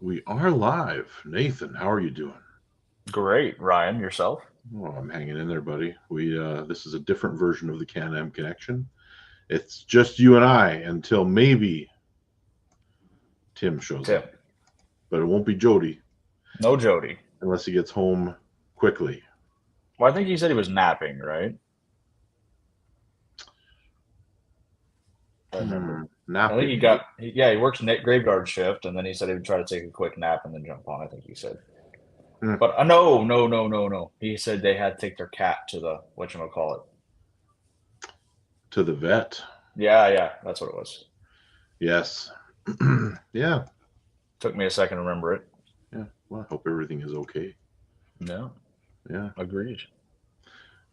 We are live. Nathan, how are you doing? Great, Ryan. Yourself? Oh, I'm hanging in there, buddy. We this is a different version of the Can-Am connection. It's just you and I until maybe Tim shows Tim. up. But it won't be Jody No Jody. unless he gets home quickly. Well, I think he said he was napping, right? I remember. I think Napping. yeah, he works graveyard shift, and then he said he would try to take a quick nap and then jump on. I think he said, Hmm. but no, no, no, no, no. He said they had to take their cat to the whatchamacallit. To the vet. Yeah, yeah, that's what it was. Yes. Yeah. Took me a second to remember it. Yeah. Well, I hope everything is okay. No, Yeah. agreed.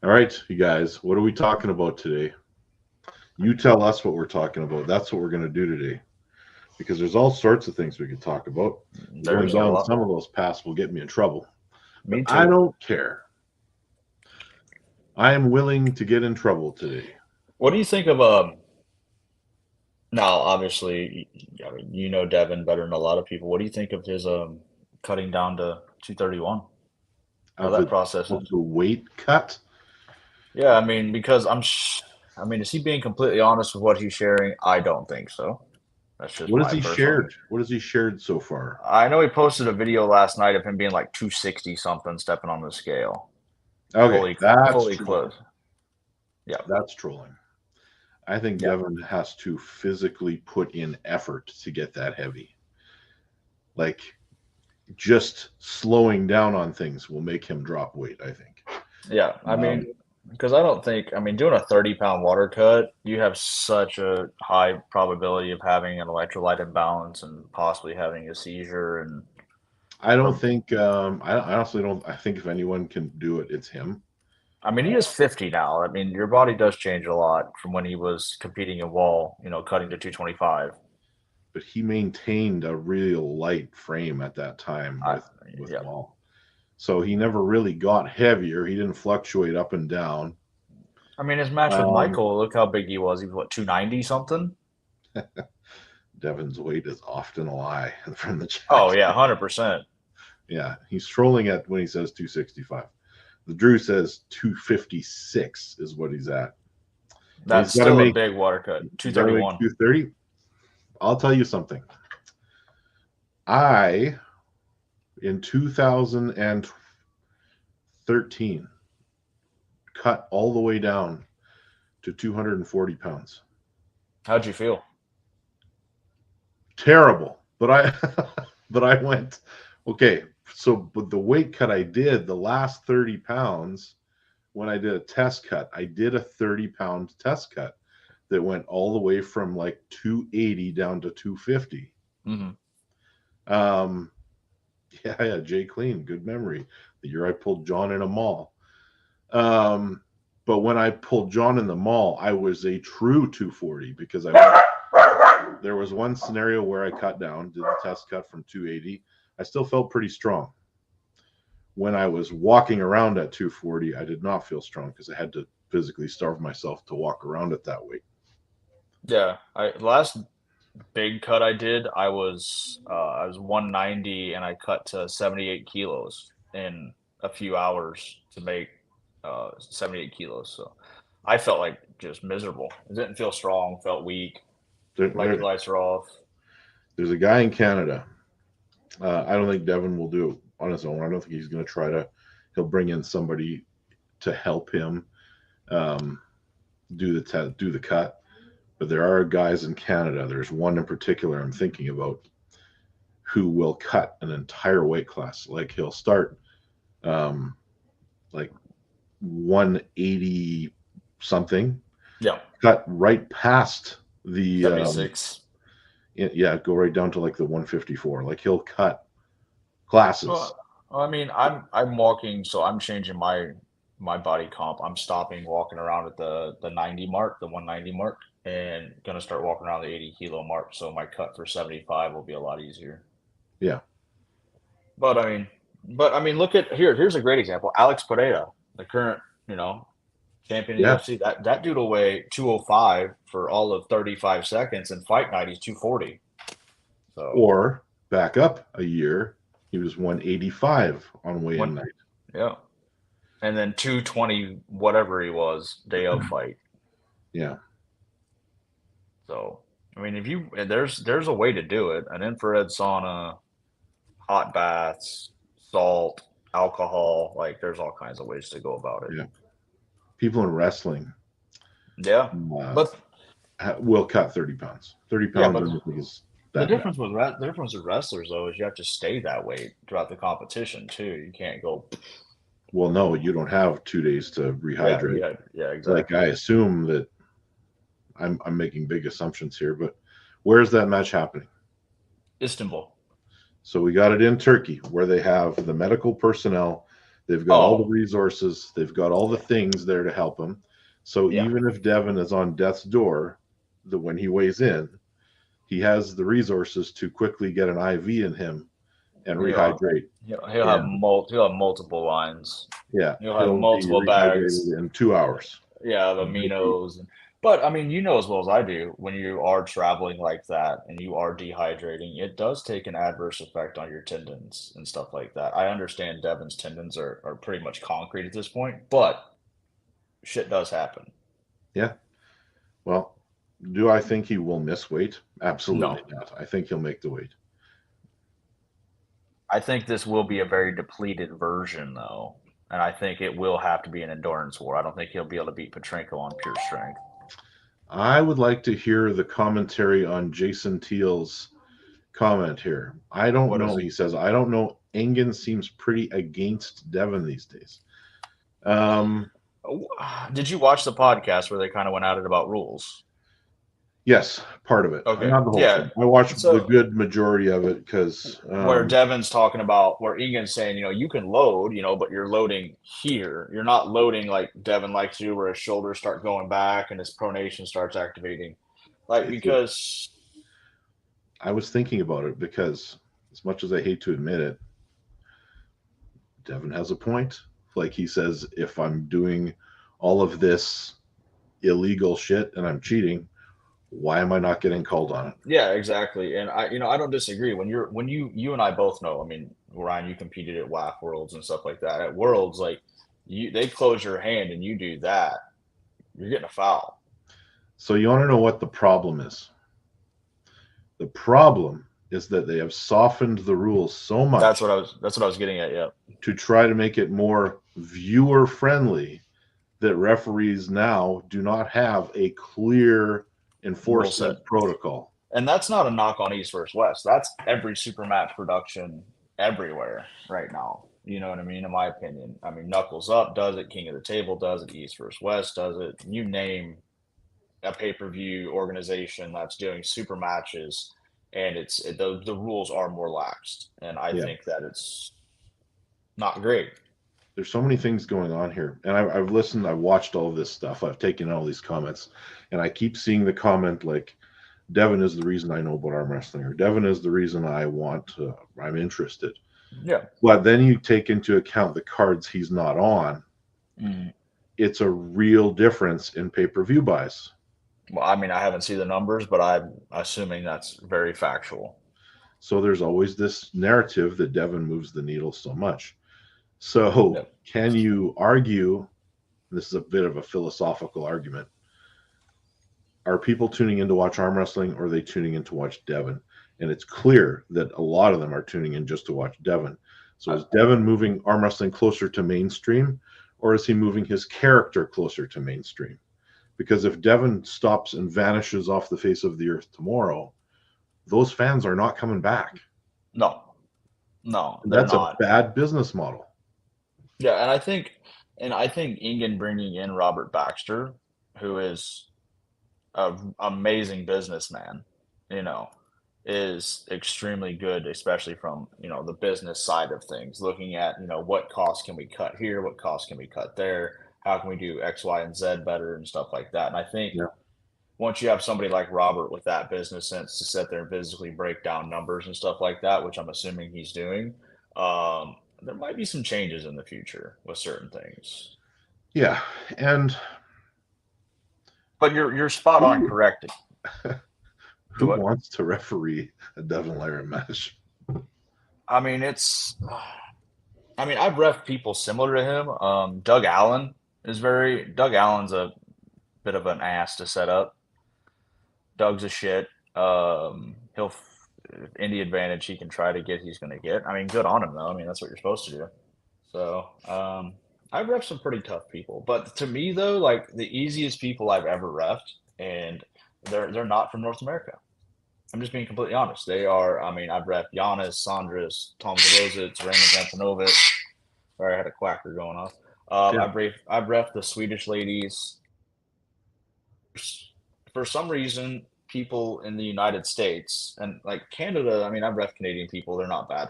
All right, you guys. What are we talking about today? You tell us what we're talking about. That's what we're going to do today. Because there's all sorts of things we could talk about. Going There's a down lot. some of those paths will get me in trouble, but Me I too. don't care. I am willing to get in trouble today. What do you think of now, obviously, I mean, you know Devin better than a lot of people. What do you think of his cutting down to 231? How Of that the process of is? the weight cut, Yeah, I mean, because I mean, is he being completely honest with what he's sharing? I don't think so. That's just what has my he personal. shared? What has he shared so far? I know he posted a video last night of him being like 260 something, stepping on the scale, Okay, that's fully trolling. clothed. Yeah, That's trolling. I think yeah. Devin has to physically put in effort to get that heavy. Like just slowing down on things will make him drop weight, I think. Yeah, I Um, mean, because I don't think, I mean, doing a 30-pound water cut, you have such a high probability of having an electrolyte imbalance and possibly having a seizure. And, I don't or, think. I honestly don't. I think if anyone can do it, it's him. I mean, he is 50 now. I mean, your body does change a lot from when he was competing in wall, cutting to 225. But he maintained a real light frame at that time I, with yeah. Wall. So he never really got heavier. He didn't fluctuate up and down. I mean, his match with Um, Michael, look how big he was. He was, what, 290 something? Devin's weight is often a lie from the Oh, chat. yeah, 100%. Yeah, he's trolling at when he says 265. The Drew says 256 is what he's at, and That's still a big water cut. he's got to make 231. 230. I'll tell you something. I in 2013 cut all the way down to 240 pounds. How'd you feel? Terrible. But I but I went, okay, so but the weight cut I did, the last 30 pounds, when I did a test cut, I did a 30-pound test cut that went all the way from like 280 down to 250. Hmm. Um yeah, Jay Clean, good memory. The year I pulled John in a mall. Um but when I pulled John in the mall, I was a true 240 because there was one scenario where I cut down, did the test cut from 280. I still felt pretty strong. When I was walking around at 240, I did not feel strong because I had to physically starve myself to walk around at that weight. Yeah, last big cut I did, I was 190 and I cut to 78 kilos in a few hours to make 78 kilos. So I felt like just miserable. I didn't feel strong, felt weak, There, there, electrolytes are off. there's a guy in Canada. I don't think Devin will do it on his own. I don't think he's going to try to. He'll bring in somebody to help him um, do the cut. But there are guys in Canada. There's one in particular I'm thinking about who will cut an entire weight class. Like he'll start um, like 180 something, Yeah, cut right past the 76. yeah, go right down to like the 154. Like he'll cut classes. Well, I mean, I'm walking, so I'm changing my body comp. I'm stopping walking around at the 90 mark, the 190 mark, and gonna start walking around the 80 kilo mark. So my cut for 75 will be a lot easier. Yeah, But I mean, look at here's a great example. Alex Pereira, the current, champion of the yeah. UFC. That dude will weigh 205 for all of 35 seconds, and fight night he's 240. So Or Back up a year, he was 185 on weigh-in One, night. yeah, and then 220 whatever he was day of fight. Yeah. So I mean, if you there's a way to do it: an infrared sauna, hot baths, salt, alcohol. Like there's all kinds of ways to go about it. Yeah. People in wrestling Yeah, uh, but will cut 30 pounds. 30 yeah, pounds, I but don't think is the that bad. difference with the difference with wrestlers though is you have to stay that weight throughout the competition too. You can't go. Well, no, you don't have 2 days to Yeah, rehydrate. yeah, Like, I exactly. assume that I'm making big assumptions here, but where's that match happening? Istanbul. So we got it in Turkey, where they have the medical personnel, they've got all the Oh, resources, they've got all the yeah, things there to help him. So yeah, even if Devin is on death's door, when he weighs in, he has the resources to quickly get an IV in him and yeah. rehydrate. And He'll have multiple lines. yeah, He'll have he'll be multiple bags. rehydrated in 2 hours. Yeah, the He'll be, aminos. But I mean, you know as well as I do, when you are traveling like that and you are dehydrating, it does take an adverse effect on your tendons and stuff like that. I understand Devin's tendons are pretty much concrete at this point, but shit does happen. yeah. Well, do I think he will miss weight? Absolutely No, not. I think he'll make the weight. I think this will be a very depleted version, though, and I think it will have to be an endurance war. I don't think he'll be able to beat Petrenko on pure strength. I would like to hear the commentary on Jason Teal's comment here. I don't What know. is? He says, I don't know. Engen seems pretty against Devin these days. Um, Did you watch the podcast where they kind of went at it about rules? yes, part of it. Okay, Not the whole yeah. thing. I watched the So good majority of it because, where Devin's talking about where Egan's saying, you can load, but you're loading here. You're not loading like Devin likes to do, where his shoulders start going back and his pronation starts activating. Like it's a, because I was thinking about it because, as much as I hate to admit it, Devin has a point. Like he says, if I'm doing all of this illegal shit and I'm cheating, why am I not getting called on it? yeah, exactly. And I don't disagree. When you and I both know, I mean, Ryan, you competed at WAF Worlds and stuff like that. At Worlds, like they close your hand and you do that, you're getting a foul. So you want to know what the problem is? The problem is that they have softened the rules so much That's what I was getting at. Yeah. to try to make it more viewer friendly that referees now do not have a clear Rule set. enforcement protocol. And that's not a knock on East versus West. That's every super match production everywhere right now. You know what I mean? In my opinion, I mean, Knuckles Up does it, King of the Table does it, East versus West does it. You name a pay per view organization that's doing super matches, and the rules are more laxed, and I Yeah, think that it's not great. there's so many things going on here. And I've listened, I've watched all of this stuff, I've taken all these comments, and I keep seeing the comment like, Devin is the reason I know about arm wrestling, or Devin is the reason I'm interested. Yeah. But then you take into account the cards he's not on. Mm. It's a real difference in pay per view buys. Well, I mean, I haven't seen the numbers, but I'm assuming that's very factual. So there's always this narrative that Devin moves the needle so much. So Yep. can you argue? This is a bit of a philosophical argument. Are people tuning in to watch arm wrestling, or are they tuning in to watch Devin? And it's clear that a lot of them are tuning in just to watch Devin. So is Devin moving arm wrestling closer to mainstream, or is he moving his character closer to mainstream? Because if Devin stops and vanishes off the face of the earth tomorrow, those fans are not coming back. No, no, And they're that's a not. bad business model. Yeah, and I think Ingen bringing in Robert Baxter, who is an amazing businessman, you know, is extremely good, especially from the business side of things. Looking at what costs can we cut here, what costs can we cut there, how can we do X, Y, and Z better and stuff like that. And I think Yeah. once you have somebody like Robert with that business sense to sit there and physically break down numbers and stuff like that, which I'm assuming he's doing, there might be some changes in the future with certain things. Yeah. And But you're spot on who correct. who Go ahead. wants to referee a Devin Lyra match? I mean, I've ref people similar to him. Doug Allen's a bit of an ass to set up. Doug's a shit. He'll any advantage he can try to get, he's going to get. I mean, good on him though. I mean, that's what you're supposed to do. So, I've ref some pretty tough people, but to me though, like the easiest people I've ever refed, and they're not from North America. I'm just being completely honest. They are. I mean, I've ref Giannis, Sandras, Tom Zarozits, Raymond Antonovic. Sorry, I had a quacker going off. Yeah. I've ref the Swedish ladies. For some reason, people in the United States and like Canada, I mean, I've ref Canadian people, they're not bad.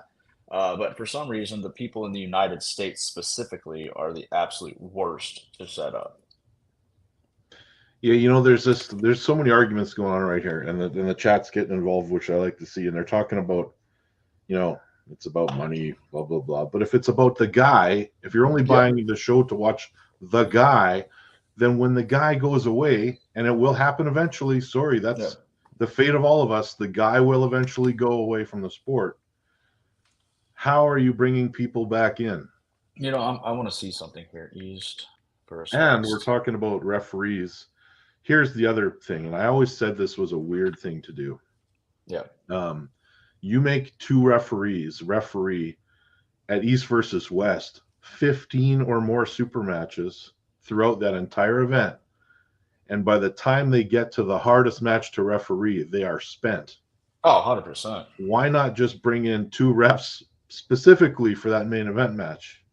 But for some reason, the people in the United States specifically are the absolute worst to set up. Yeah, there's so many arguments going on right here, and the chat's getting involved, which I like to see, and they're talking about, you know, it's about money, blah blah blah. But if it's about the guy, if you're only Yep. buying the show to watch the guy, then when the guy goes away, and it will happen eventually, sorry, that's Yep. the fate of all of us, the guy will eventually go away from the sport. How are you bringing people back in? I want to see something here. East versus And we're West. talking about referees. Here's the other thing, and I always said this was a weird thing to do. Yep. You make two referees referee at East versus West 15 or more super matches throughout that entire event. And by the time they get to the hardest match to referee, they are spent. Oh, 100%. Why not just bring in two refs specifically for that main event match?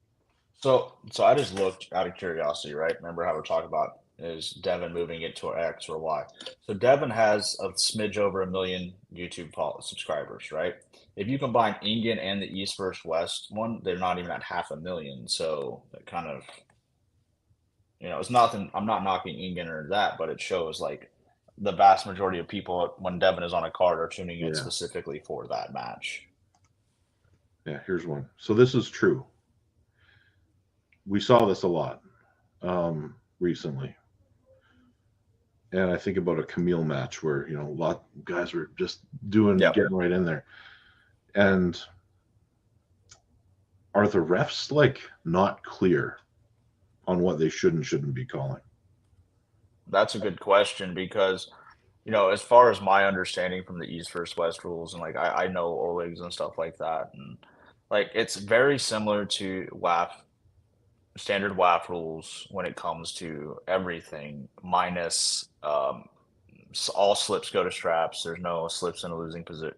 So I just looked out of curiosity, right? Remember how we're talking about is Devin moving it to X or Y? So Devin has a smidge over 1 million YouTube subscribers, right? If you combine Ingen and the East versus West one, they're not even at 500,000. So that kind of, it's nothing. I'm not knocking Ingen or that, but it shows like the vast majority of people when Devin is on a card are tuning in Yeah. specifically for that match. Yeah, here's one. So this is true. We saw this a lot recently. And I think about a Camille match where, a lot of guys were just Yeah. getting right in there. And are the refs like not clear on what they should and shouldn't be calling? That's a good question because as far as my understanding from the East versus West rules, and like I know Oleg's and stuff like that, and like it's very similar to WAF standard WAF rules when it comes to everything, minus all slips go to straps. There's no slips in a losing position,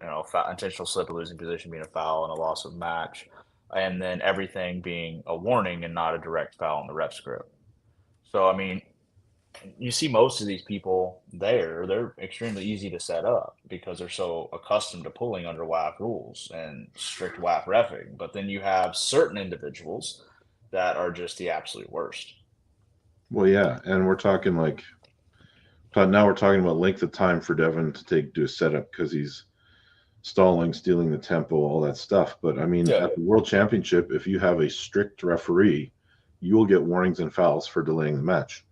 intentional slip, a losing position being a foul and a loss of match, and then everything being a warning and not a direct foul in the rep script. So I mean, you see most of these people they're extremely easy to set up because they're so accustomed to pulling under WAF rules and strict WAF reffing. But then you have certain individuals that are just the absolute worst. Well, yeah, and now we're talking about length of time for Devin to do a setup because he's stalling, stealing the tempo, all that stuff. But I mean, Yeah, at the World Championship, if you have a strict referee, you will get warnings and fouls for delaying the match.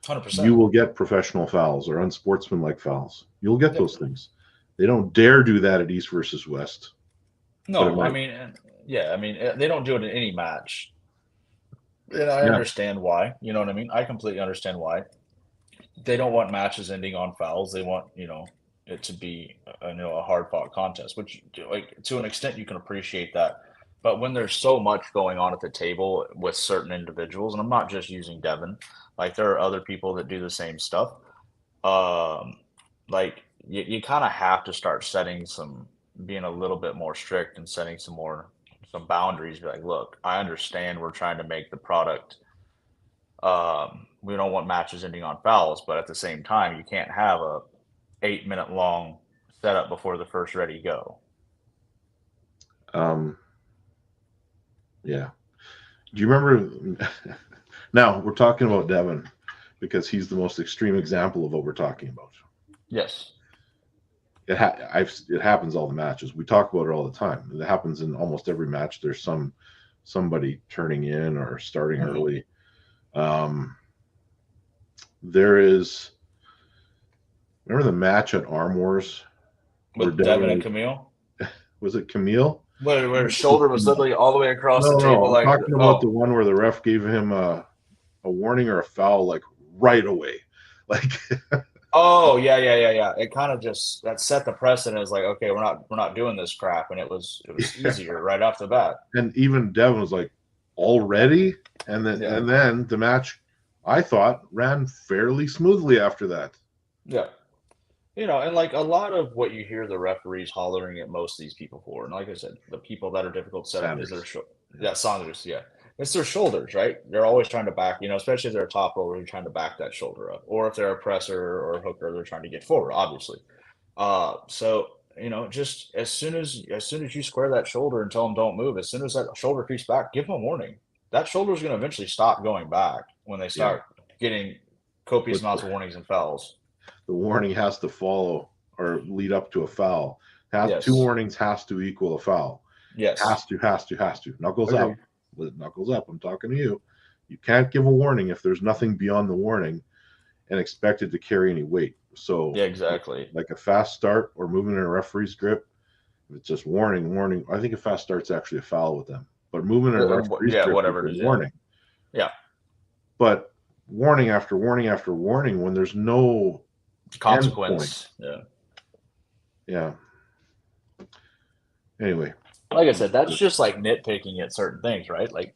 100%. You will get professional fouls or unsportsmanlike fouls. You'll get Yep. those things. They don't dare do that at East versus West, but it No, I might. mean, yeah, I mean, they don't do it in any match. And I Yeah. understand why. You know what I mean? I completely understand why. They don't want matches ending on fouls. They want, it to be, a hard fought contest, which, like, to an extent, you can appreciate that. But when there's so much going on at the table with certain individuals, and I'm not just using Devin, like, there are other people that do the same stuff. Um, like, you kind of have to start being a little bit more strict and setting some boundaries. Be like, look, I understand we're trying to make the product we don't want matches ending on fouls, but at the same time, you can't have a 8 minute long setup before the first ready go. Um, yeah. Do you remember? Now we're talking about Devin because he's the most extreme example of what we're talking about. Yes. It happens all the matches. We talk about it all the time. It happens in almost every match. There's somebody turning in or starting Mm-hmm. early. There is. Remember the match at Arm Wars where With Devin and Devin Camille? was it Camille? Where his shoulder was literally all the way across the No, table, I'm like, talking about the one where the ref gave him a warning or a foul like right away. Like oh yeah. It kind of just that set the precedent. It's like, okay, we're not doing this crap, and it was yeah. easier right off the bat. And even Devin was like, already? And then the match, I thought, ran fairly smoothly after that. Yeah. And like a lot of what you hear the referees hollering at most of these people for, and like I said, the people that are difficult to set up is their Saunders, yeah. It's their shoulders, right? They're always trying to back, especially if they're a top roller, they're trying to back that shoulder up. Or if they're a presser or a hooker, they're trying to get forward, obviously. So just as soon as you square that shoulder and tell them don't move, as soon as that shoulder creeps back, give them a warning. That shoulder is going to eventually stop going back when they start getting copious amounts of warnings and fouls. The warning has to follow or lead up to a foul. Yes. 2 warnings has to equal a foul. Yes. Has to. Knuckles up. Knuckles up. I'm talking to you. You can't give a warning if there's nothing beyond the warning and expect it to carry any weight. So yeah, exactly. Like a fast start or moving in a referee's grip, if it's just warning. I think a fast start's actually a foul with them. But moving in a referee's grip, whatever it is, warning. Yeah. But warning after warning after warning when there's no consequence. Yeah. Anyway, like I said, that's just like nitpicking at certain things, right? Like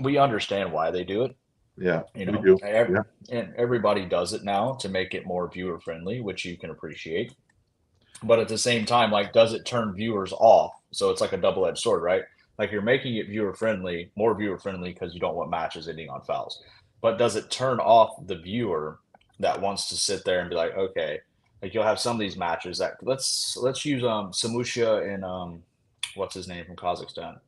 we understand why they do it. Yeah, we do. And everybody does it now to make it more viewer friendly, which you can appreciate. But at the same time, like, does it turn viewers off? So it's like a double-edged sword, right? Like you're making it more viewer friendly because you don't want matches ending on fouls. But does it turn off the viewer that wants to sit there and be like, okay, like you'll have some of these matches that let's use Samusha and what's his name from Kazakhstan,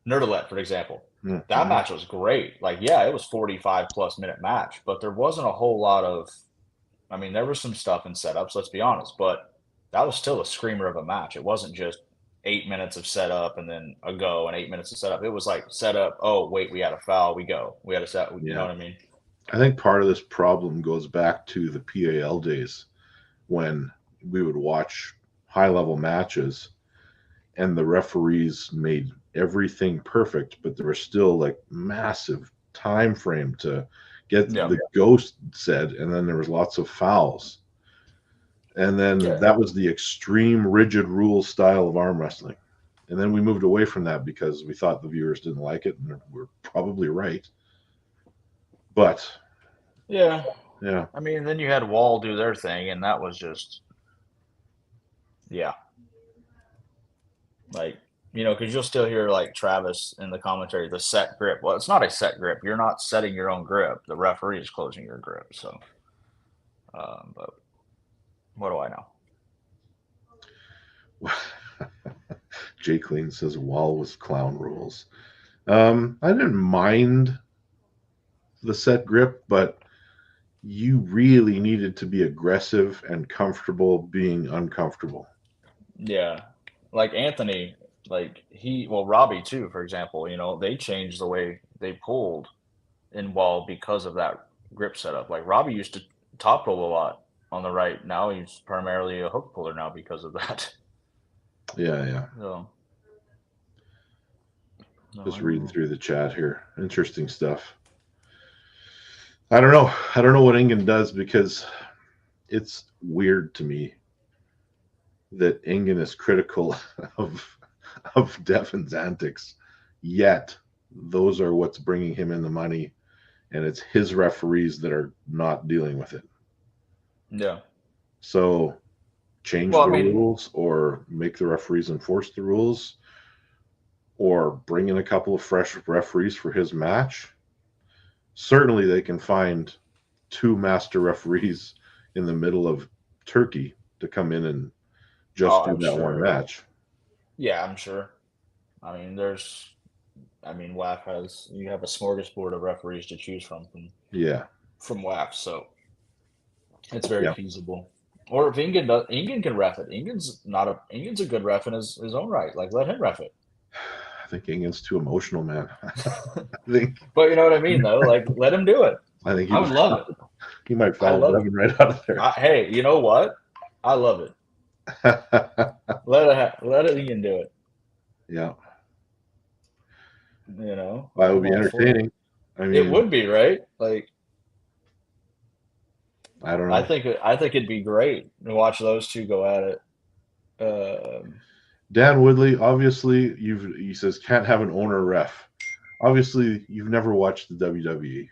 Nerdalet, for example. Mm-hmm. That match was great. Like, yeah, it was 45+ minute match, but there wasn't a whole lot of. I mean, there was some stuff in setups. Let's be honest, but that was still a screamer of a match. It wasn't just 8 minutes of setup and then a go and 8 minutes of setup. It was like setup. Oh, wait, we had a foul. We go. We had a set. You know what I mean? I think part of this problem goes back to the PAL days when we would watch high-level matches and the referees made everything perfect, but there was still like massive time frame to get the ghost said, and then there was lots of fouls. And then that was the extreme rigid rule style of arm wrestling. And then we moved away from that because we thought the viewers didn't like it, and we're probably right. But yeah. I mean, then you had Wall do their thing, and that was just like, because you'll still hear like Travis in the commentary, the set grip. Well, it's not a set grip. You're not setting your own grip. The referee is closing your grip. So, but what do I know? Jay Clean says Wall was clown rules. I didn't mind the set grip, but you really needed to be aggressive and comfortable being uncomfortable. Yeah. Like Anthony, Robbie too, for example, they changed the way they pulled in Wall because of that grip setup. Like Robbie used to top roll a lot on the right. Now he's primarily a hook puller now because of that. Yeah. So, just reading through the chat here. Interesting stuff. I don't know what Ingen does, because it's weird to me that Ingen is critical of Devin's antics, yet those are what's bringing him in the money, and it's his referees that are not dealing with it. Yeah. So change the rules, or make the referees enforce the rules, or bring in a couple of fresh referees for his match. Certainly they can find 2 master referees in the middle of Turkey to come in and just do that one match. Yeah, I'm sure. I mean, WAF you have a smorgasbord of referees to choose from WAF, so it's very feasible. Or if Ingen can ref it. Ingen's a good ref in his own right. Like, let him ref it. I think Ingen's too emotional, man. But you know what I mean, though. Like, let him do it. I think I would love it. He might foul Devin right out of there. Hey, you know what? I love it. Let Ingen do it. Yeah. You know, Well, it would I'm be all for it. entertaining. I It mean, would be, right? Like, I don't I know. think I think it'd be great to watch those two go at it. Dan Woodley, obviously, he says can't have an owner ref. Obviously, you've never watched the WWE.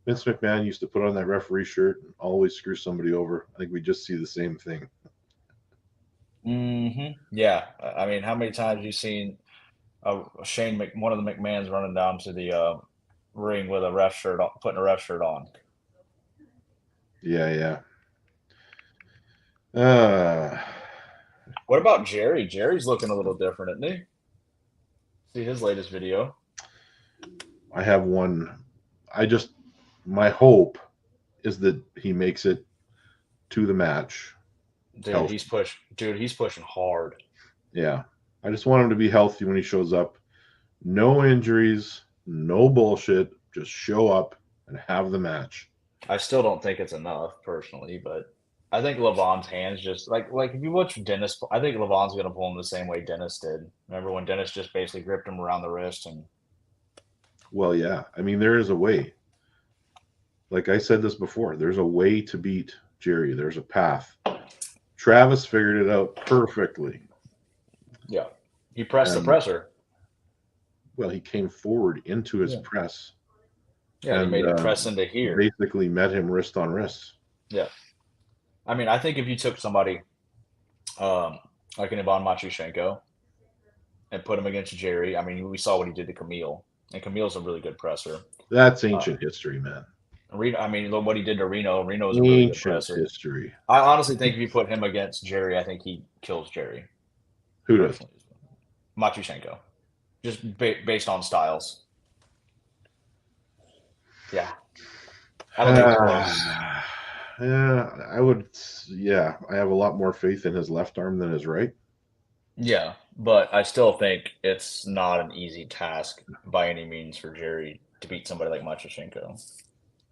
Vince McMahon used to put on that referee shirt and always screw somebody over. I think we just see the same thing. Yeah, I mean, how many times have you seen one of the McMahons running down to the ring with a ref shirt on, putting a ref shirt on? Yeah, yeah. Uh, What about Jerry? Jerry's looking a little different, isn't he? See his latest video. I have one. My hope is that he makes it to the match healthy. He's pushing hard. Yeah. I just want him to be healthy when he shows up. No injuries, no bullshit. Just show up and have the match. I still don't think it's enough personally, but I think Levon's hands just like if you watch Dennis, I think Levon's gonna pull him the same way Dennis did. Remember when Dennis just basically gripped him around the wrist and Well, yeah. I mean, there is a way. Like I said this before, there's a way to beat Jerry. There's a path. Travis figured it out perfectly. yeah, he pressed the And presser. well, he came forward into his Yeah, press yeah, and he and made him press into here. basically met him wrist on wrist. Yeah, I mean, I think if you took somebody um, like an Ivan Machushchenko and put him against Jerry, I mean, we saw what he did to Camille, and Camille's a really good presser. That's Uh, ancient history, man. Reno, I mean, look what he did to Reno. Reno was a really good Ancient presser. history. I honestly think if you put him against Jerry, I think he kills Jerry Who does? personally. Machushchenko, just based on styles. Yeah, I don't think it's close. Yeah, I would. Yeah, I have a lot more faith in his left arm than his right. Yeah, but I still think it's not an easy task by any means for Jerry to beat somebody like Machushchenko.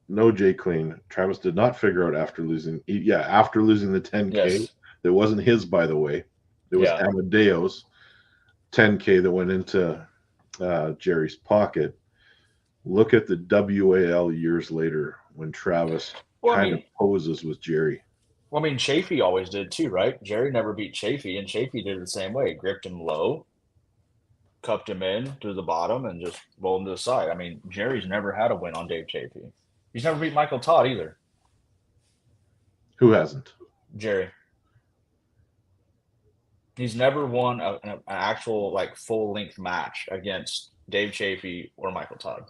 No Jay Clean. Travis did not figure out after losing. Yeah, after losing the 10K, Yes. that wasn't his, by the way. It was Yeah. Amadeo's 10K that went into Jerry's pocket. Look at the WAL years later when Travis Well, I kind of mean, poses with Jerry. Chafee always did too, right? Jerry never beat Chafee, and Chafee did it the same way. Gripped him low, cupped him in through the bottom, and just rolled him to the side. I mean, Jerry's never had a win on Dave Chafee. He's never beat Michael Todd either. Who hasn't? Jerry. He's never won an actual like full length match against Dave Chafee or Michael Todd.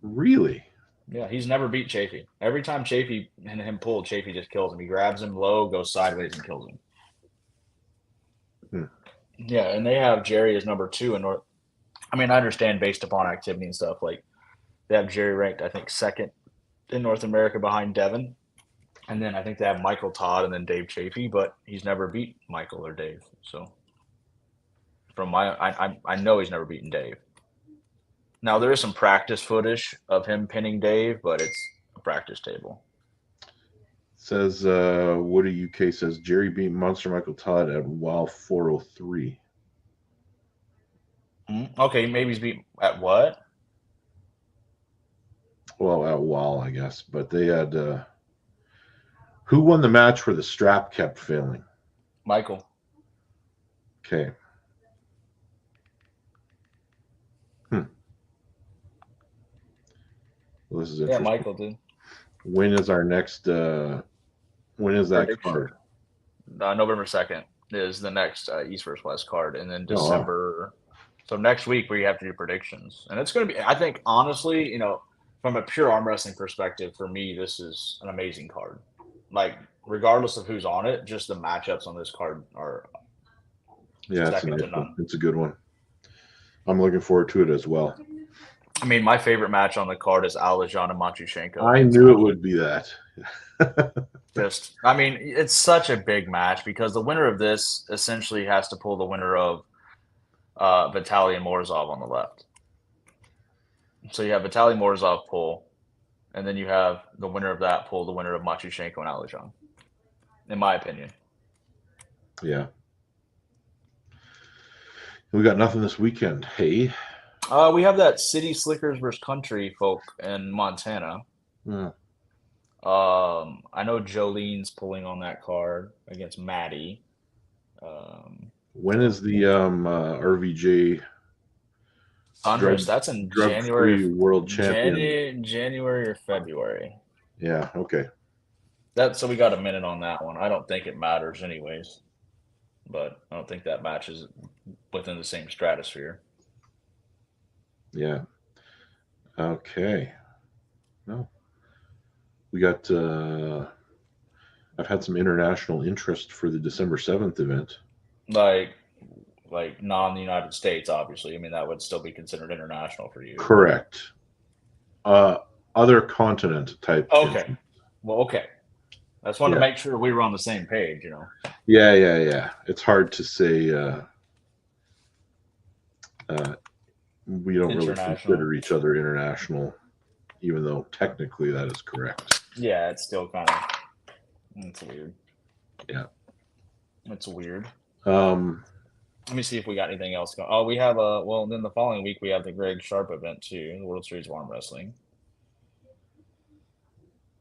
Really? Yeah, he's never beat Chafee. Every time Chafee and him pull, Chafee just kills him. He grabs him low, goes sideways, and kills him. Hmm. Yeah, and they have Jerry as number 2 in North. I mean, I understand based upon activity and stuff. Like they have Jerry ranked, I think, second in North America behind Devin, and then I think they have Michael Todd and then Dave Chafee, but he's never beat Michael or Dave. So I know he's never beaten Dave. Now there is some practice footage of him pinning Dave, but it's a practice table. Says Woody UK says Jerry beat Monster Michael Todd at WoW 403. Okay, maybe he's beat at what? Well, at WoW, I guess. But they had who won the match where the strap kept failing? Michael. Okay. Well, this is Yeah, interesting. Michael did. When is our next? When is that Prediction. card? November 2nd is the next East versus West card, and then Oh, wow. December. So next week we have to do predictions, and it's going to be. I think honestly, from a pure arm wrestling perspective, for me, this is an amazing card. Like regardless of who's on it, just the matchups on this card are Yeah, it's a second nice to none. one. It's a good one. I'm looking forward to it as well. I mean, my favorite match on the card is Alajan and Machushchenko. I knew it would be that. I mean, it's such a big match because the winner of this essentially has to pull the winner of Vitaly and Morozov on the left. So you have Vitaly Morozov pull, and then you have the winner of that pull the winner of Machushchenko and Alajan, in my opinion. Yeah. We got nothing this weekend. Hey. We have that City Slickers versus Country folk in Montana. Hmm. I know Jolene's pulling on that card against Maddie. Um, When is the RVJ Andres, that's in January, drug-free world champion? January or February. Yeah, okay. So we got a minute on that one. I don't think it matters anyways, but I don't think that match is within the same stratosphere. Yeah. Okay. No. We got I've had some international interest for the December 7th event. Like non United States, obviously. I mean, that would still be considered international for you. Correct. Uh Other continent type Okay. interest. Well, okay. I just wanted to Yeah. make sure we were on the same page, Yeah. It's hard to say uh we don't really International. consider each other international, even though technically that is correct. Yeah, it's still kind of, it's weird. Yeah. It's weird. Um, Let me see if we got anything else going. Oh, well, then the following week we have the Greg Sharp event too, the World Series of Arm Wrestling.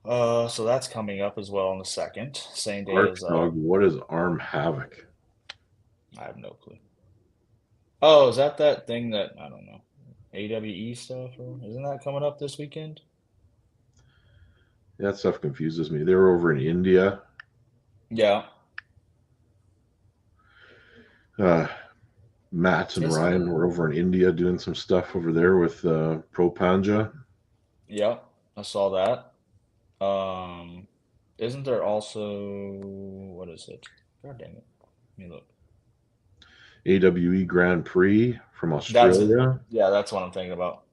So that's coming up as well on the second, same day as Archdog, what is Arm Havoc? I have no clue. Oh, is that thing that I don't know, AWE stuff, or isn't that coming up this weekend? That stuff confuses me. They were over in India. Yeah, Uh, Matt and isn't Ryan were over in India doing some stuff over there with Pro Panja. yeah, I saw that. Um, isn't there also what is it? God dang it, let me look. AWE Grand Prix from That's it. Australia. Yeah, that's what I'm thinking about.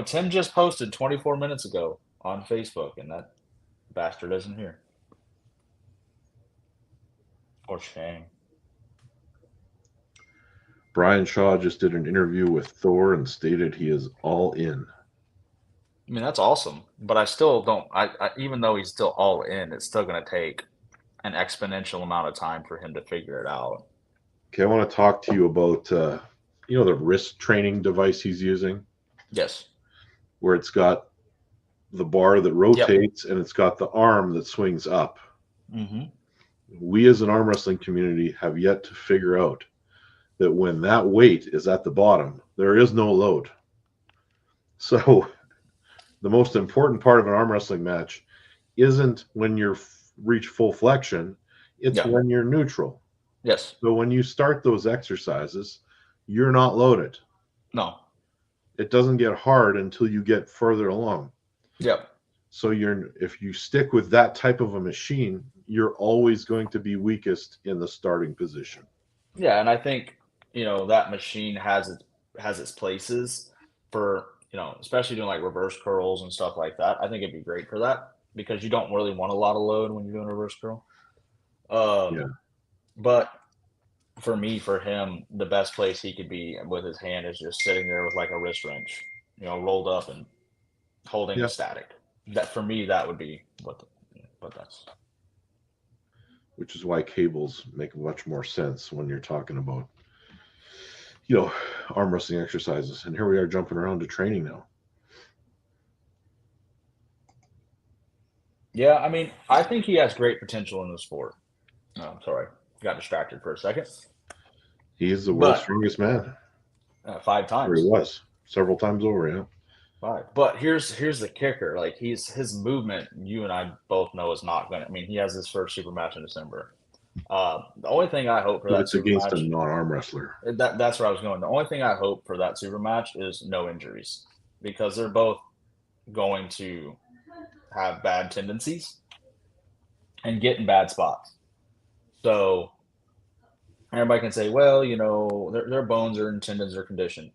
Tim just posted 24 minutes ago on Facebook, and that bastard isn't here. For shame. Brian Shaw just did an interview with Thor and stated he is all in. I mean, that's awesome, but I still don't. Even though he's still all in, it's still going to take an exponential amount of time for him to figure it out. Okay, I want to talk to you about the wrist training device he's using, Yes. where it's got the bar that Yep. rotates and it's got the arm that swings up. Mm-hmm. We as an arm wrestling community have yet to figure out that when that weight is at the bottom, there is no load. So the most important part of an arm wrestling match isn't when you're reach full flexion, it's Yeah. when you're neutral. Yes. So when you start those exercises, you're not loaded. No. It doesn't get hard until you get further along. Yep. So if you stick with that type of a machine, you're always going to be weakest in the starting position. Yeah, and I think that machine has its places for especially doing like reverse curls and stuff like that. I think it'd be great for that because you don't really want a lot of load when you're doing a reverse curl. Yeah. But for him, the best place he could be with his hand is just sitting there with like a wrist wrench, rolled up and holding Yeah. it static. That for me, that would be but that's Which is why cables make much more sense when you're talking about, arm wrestling exercises. And here we are jumping around to training now. yeah. I mean, I think he has great potential in the sport. Oh, I'm sorry, got distracted for a second. He is the world's But strongest man. five Or he times. was several times over, yeah. Five. But here's the kicker. Like his movement, you and I both know is not gonna. I mean, he has his first super match in December. The only thing I hope for But that it's super against a match, non-arm wrestler. that's where I was going. The only thing I hope for that super match is no injuries because they're both going to have bad tendencies and get in bad spots. So everybody can say, well, their bones or tendons are conditioned.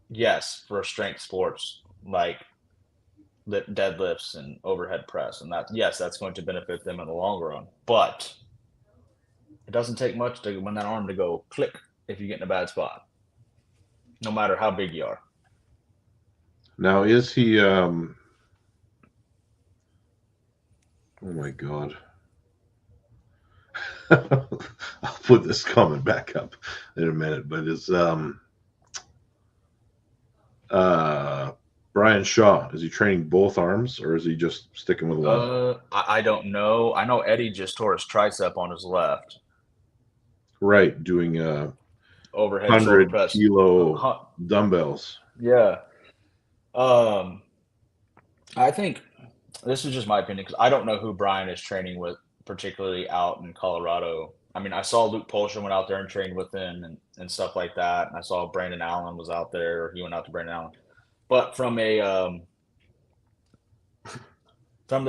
Yes, for strength sports like deadlifts and overhead press, and that's going to benefit them in the long run. But it doesn't take much to when that arm to go click if you get in a bad spot, no matter how big you are. Now, is he? Oh my God! I'll put this comment back up in a minute. But Uh, Brian Shaw, is he training both arms or is he just sticking with one? I don't know. I know Eddie just tore his tricep on his left. Right, doing Overhead shoulder 100 press. kilo dumbbells. Yeah. Um, I think this is just my opinion because I don't know who Brian is training with, particularly out in Colorado. I mean, I saw Luke Polshin went out there and trained with him and stuff like that. And I saw Brandon Allen was out there. He went out to Brandon Allen. But from the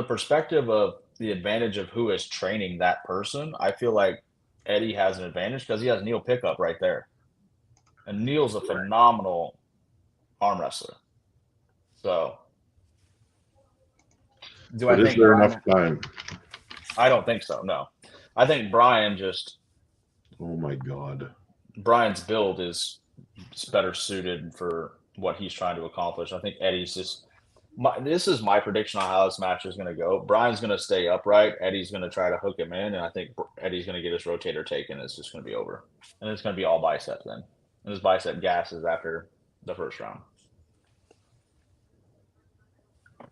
perspective of the advantage of who is training that person, I feel like Eddie has an advantage because he has Neil Pickup right there. And Neil's a phenomenal arm wrestler. So, do I But is think there enough Brian? time? I don't think so. No, I think Brian just Oh my God. Brian's build is better suited for what he's trying to accomplish. I think Eddie's just. This is my prediction on how this match is going to go. Brian's going to stay upright. Eddie's going to try to hook him in, and I think Eddie's going to get his rotator taken. It's just going to be over, and it's going to be all bicep then. And his bicep gasses after the first round.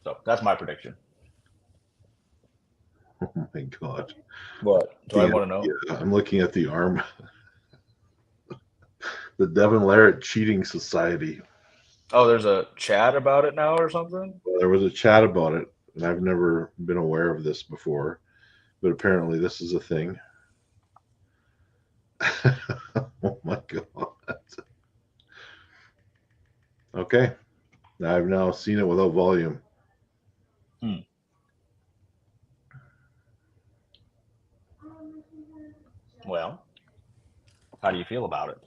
So that's my prediction. Oh my God. What do I want to know? Yeah, I'm looking at the arm. The Devin Larratt Cheating Society. Oh, there's a chat about it now or something? Well, there was a chat about it, and I've never been aware of this before, but apparently this is a thing. Oh my God. Okay. I've now seen it without volume. Well, how do you feel about it?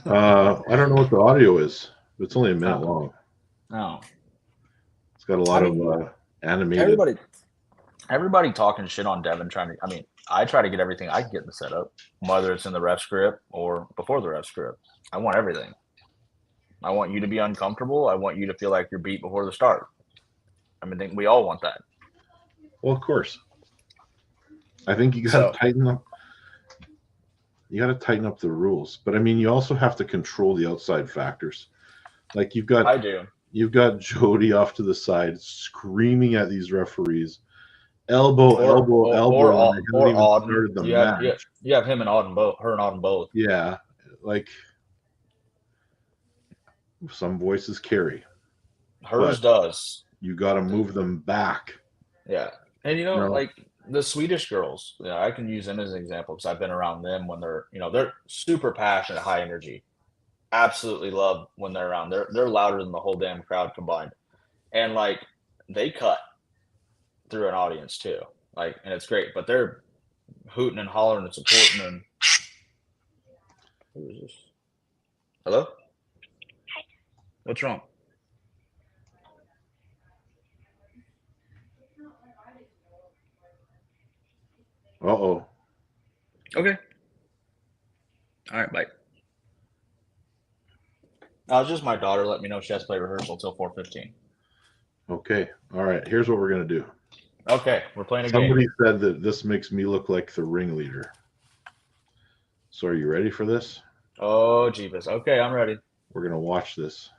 I don't know what the audio is. It's only a minute long. No. It's got a lot of animated. Everybody talking shit on Devin trying to. I mean, I try to get everything I can get in the setup, whether it's in the ref script or before the ref script. I want everything. I want you to be uncomfortable. I want you to feel like you're beat before the start. I mean, I think we all want that. Well, of course. I think you got to tighten up. You got to tighten up the rules, but I mean, you also have to control the outside factors. Like you've got, I do. You've got Jody off to the side screaming at these referees, elbow. Or Auden. Started the match. You have him and Auden both. Her and Auden both. Yeah, like some voices carry. Hers does. You got to move them back. Yeah, and like the Swedish girls, I can use them as an example because I've been around them when they're super passionate, high energy. Absolutely love when they're around. They're louder than the whole damn crowd combined, and like they cut through an audience too. Like, and it's great, but they're hooting and hollering and supporting and. Who is this? Hello? Hi. What's wrong? Uh-oh. Okay. All right, bye. It's just my daughter let me know she has to play rehearsal till 4:15. Okay. All right. Here's what we're going to do. Okay. We're playing a game. Somebody game. said that this makes me look like the ringleader. So are you ready for this? Oh, Jeebus. Okay, I'm ready. We're going to watch this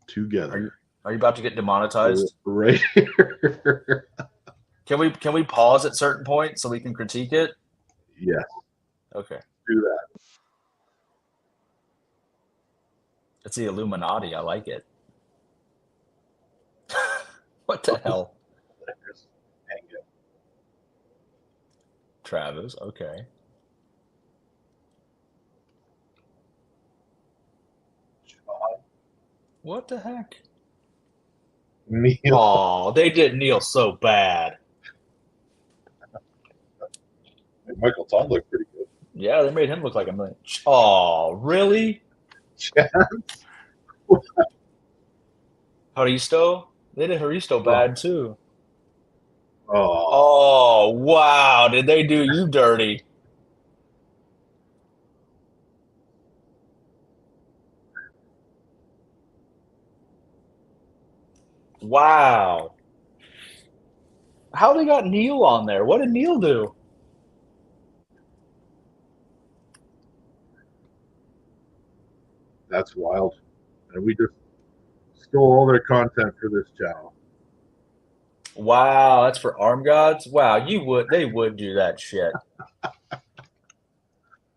together. Are you about to get demonetized? Right here. Can we pause at certain points so we can critique it? Yes. Okay. Do that. It's the Illuminati. I like it. What the hell? Travis. Okay. What the heck? Neil. Oh, they did Neil so bad. Michael Todd looked pretty good. Yeah, they made him look like a million. Oh, really? Haristo? They did Haristo bad too. Oh, wow. Did they do you dirty? Wow. How they got Neil on there? What did Neil do? That's wild. And we just stole all their content for this channel. Wow, that's for arm gods? Wow, they would do that shit.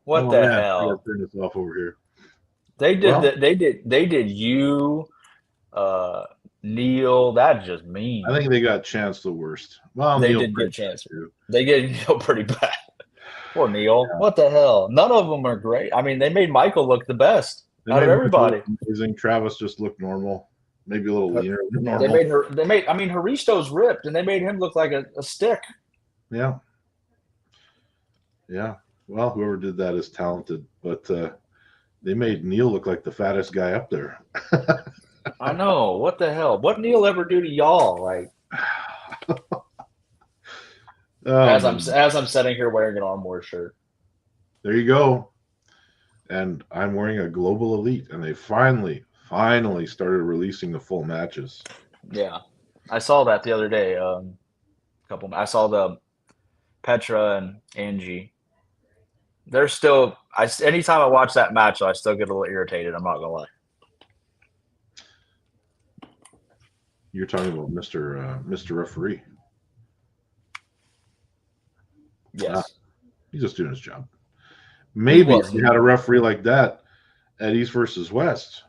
What Oh the man, I gotta hell? turn this off over here. They did Well, that. They did you, uh, Neil. That's just I mean. think they got Chance the worst. Well, They Neil did pretty get bad chance. too. They get Neil pretty bad. Poor Neil. Yeah. What the hell? None of them are great. I mean, they made Michael look the best They out made of Michael look everybody. amazing. Travis just looked normal, maybe a little Her- leaner than They normal. made her. They made. I mean, Haristo's ripped, and they made him look like a stick. Yeah, yeah. Well, whoever did that is talented, but they made Neil look like the fattest guy up there. I know. What the hell? What Neil ever do to y'all? Like Oh man, as I'm sitting here wearing an Arm War shirt. there you go. And I'm wearing a Global Elite, and they finally started releasing the full matches. Yeah, I saw that the other day. Couple. I saw the Petra and Angie. They're still. Anytime I watch that match, I still get a little irritated. I'm not gonna lie. You're talking about Mr. Referee. Yes, He's just doing his job. he Maybe if you wasn't. had a referee like that at East versus West.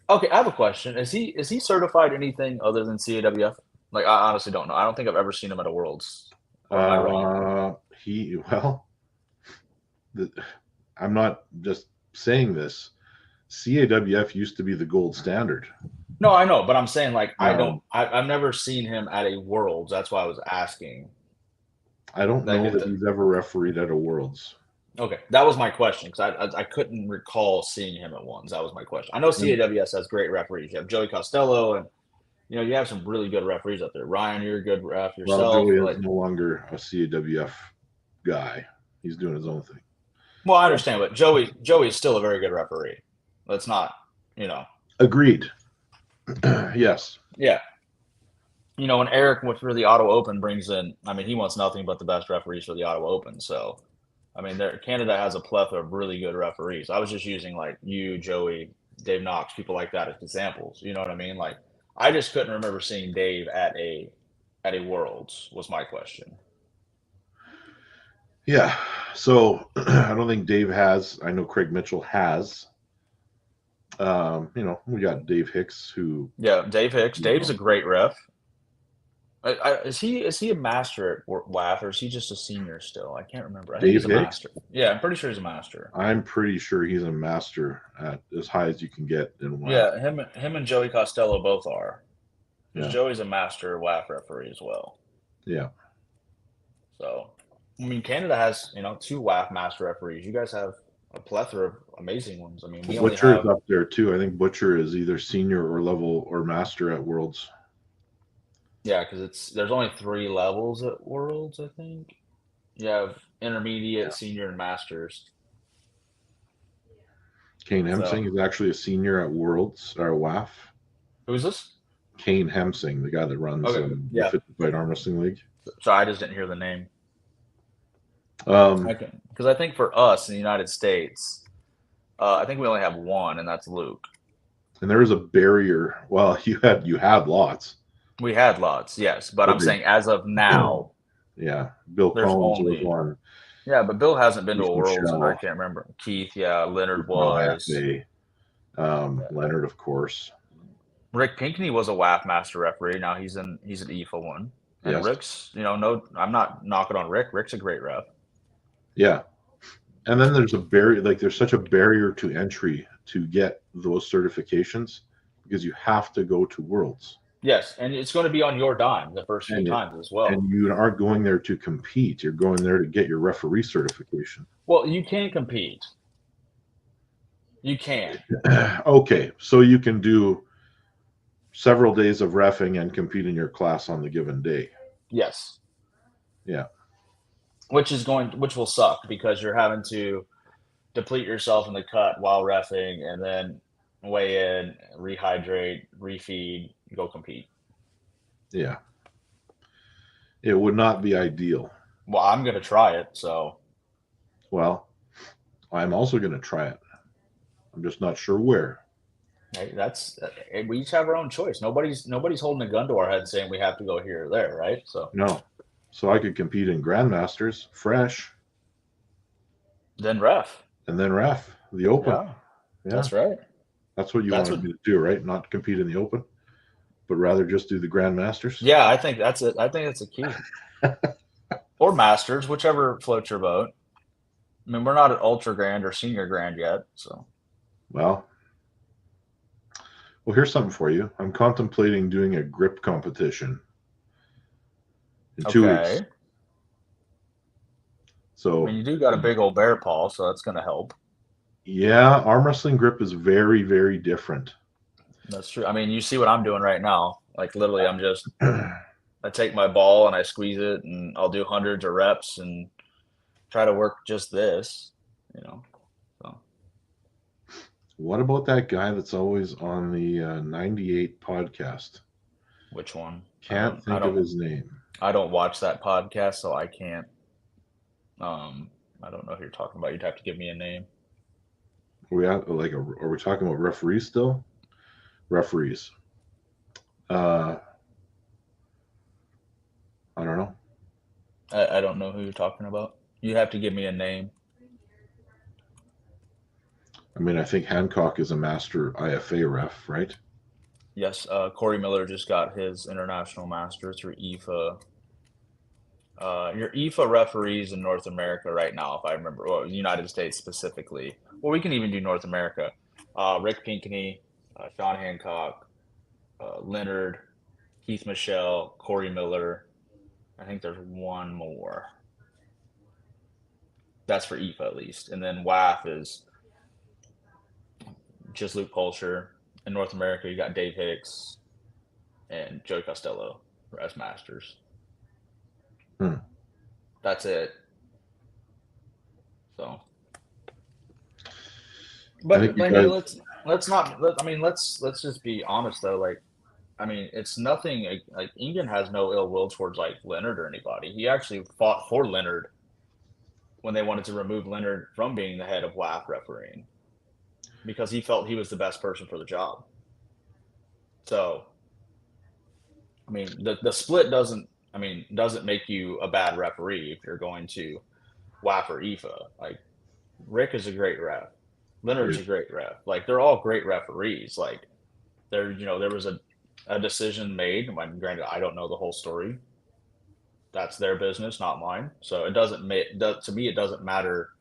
Okay, I have a question. Is he certified anything other than CAWF? Like, I honestly don't know. I don't think I've ever seen him at a Worlds. Or am I wrong? He well, the, I'm not just saying this. CAWF used to be the gold standard. No, I know, but I'm saying like I don't. Um, I've never seen him at a Worlds. That's why I was asking. I don't Like, know that he's ever refereed at a Worlds. okay, that was my question because I couldn't recall seeing him at ones. That was my question. I know And, CAWS has great referees. You have Joey Costello, and you have some really good referees out there. Ryan, you're a good ref well, yourself. Joey is Like, no longer a CAWF guy. He's doing his own thing. well, I understand, but Joey is still a very good referee. Let's not, you know. Agreed. Yes. Yeah. When Eric for the Ottawa Open brings in, I mean, he wants nothing but the best referees for the Ottawa Open. So, I mean, Canada has a plethora of really good referees. I was just using like you, Joey, Dave Knox, people like that as examples. You know what I mean? Like, I just couldn't remember seeing Dave at a Worlds. Was my question. Yeah. So I don't think Dave has. I know Craig Mitchell has. We got Dave Hicks, who Yeah, Dave Hicks. Dave's a great ref. Is he a master at WAF or is he just a senior still? I can't remember. I think Dave he's a Hicks. master. Yeah, I'm pretty sure he's a master. I'm pretty sure he's a master at as high as you can get in WAF. Yeah, him and Joey Costello both are. Because Yeah. Joey's a master WAF referee as well. Yeah. So, I mean, Canada has 2 WAF master referees. You guys have a plethora of amazing ones. I mean, we only Butcher is have up there too. I think Butcher is either senior or level or master at Worlds. because there's only 3 levels at Worlds. I think you have intermediate, senior, and masters. Kane Hemsing So, is actually a senior at Worlds or WAF. who's this? Kane Hemsing, the guy that runs Okay, the yeah. Fit to Fight Arm Wrestling League. So I just didn't hear the name. Um, Because I think for us in the United States, I think we only have one, and that's Luke. and there is a barrier. Well, you had lots. We had lots, yes, but I'm saying as of now, Yeah, Bill there's Collins was only one. yeah, but Bill hasn't been to Keith a Worlds, and I Michelle. can't remember. Keith, yeah, Leonard Well, was. FA. Leonard, of course. Rick Pinkney was a WAF master referee. Now he's an EFA one, and Yes. Rick's, no, I'm not knocking on Rick. Rick's a great ref. Yeah. And then there's a barrier, like there's such a barrier to entry to get those certifications because you have to go to Worlds. Yes, and it's going to be on your dime the first few times as well. And you aren't going there to compete. You're going there to get your referee certification. Well, you can compete. You can. Okay, so you can do several days of reffing and compete in your class on the given day. Yes. Yeah. Which will suck because you're having to deplete yourself in the cut while reffing and then weigh in, rehydrate, refeed, go compete. Yeah. It would not be ideal. Well, I'm going to try it, so. Well, I'm also going to try it. I'm just not sure where. Right? We each have our own choice. Nobody's holding a gun to our head saying we have to go here or there, right? So No. So I could compete in Grandmasters, fresh, then ref. and then ref, the open. Yeah, Yeah. that's right. That's what you That's wanted what. me to do, right? Not compete in the open, but rather just do the Grandmasters. Yeah, I think that's it. I think that's the key. Or masters, whichever floats your boat. I mean, we're not at ultra grand or senior grand yet, so Well, well, here's something for you. I'm contemplating doing a grip competition in 2 weeks. okay. I mean, So, you do got a big old bear paw, so that's going to help. yeah, arm wrestling grip is very, very different. That's true. I mean, you see what I'm doing right now. Like literally, I take my ball and I squeeze it, and I'll do hundreds of reps and try to work just this, you know. So What about that guy that's always on the 98 podcast? which one? Can't think of his name. I don't watch that podcast, so I can't. Um, I don't know who you're talking about. You'd have to give me a name. Are we talking about referees still? Referees. Uh, I don't know. I don't know who you're talking about. You have to give me a name. I mean, I think Hancock is a master IFA ref, right? Yes, Corey Miller just got his international master through IFA. Your IFA referees in North America right now, if I remember, well, United States specifically. Well, we can even do North America. Rick Pinkney, Sean Hancock, Leonard, Keith Michelle, Corey Miller. I think there's one more. That's for IFA at least. And then WAF is just Luke Polsher. In North America, you got Dave Hicks and Joey Costello as masters. Hmm. That's it. So, I think but you hey, guys. let's not. I mean, let's just be honest though. Like, I mean, it's nothing. Like England has no ill will towards like Leonard or anybody. He actually fought for Leonard when they wanted to remove Leonard from being the head of WAF refereeing because he felt he was the best person for the job. So, I mean, the split doesn't make you a bad referee if you're going to WAF or IFA. Like Rick is a great ref. Leonard's a great ref. Like they're all great referees. Like there was a decision made. And granted, I don't know the whole story. That's their business, not mine. So it doesn't make to me. It doesn't matter.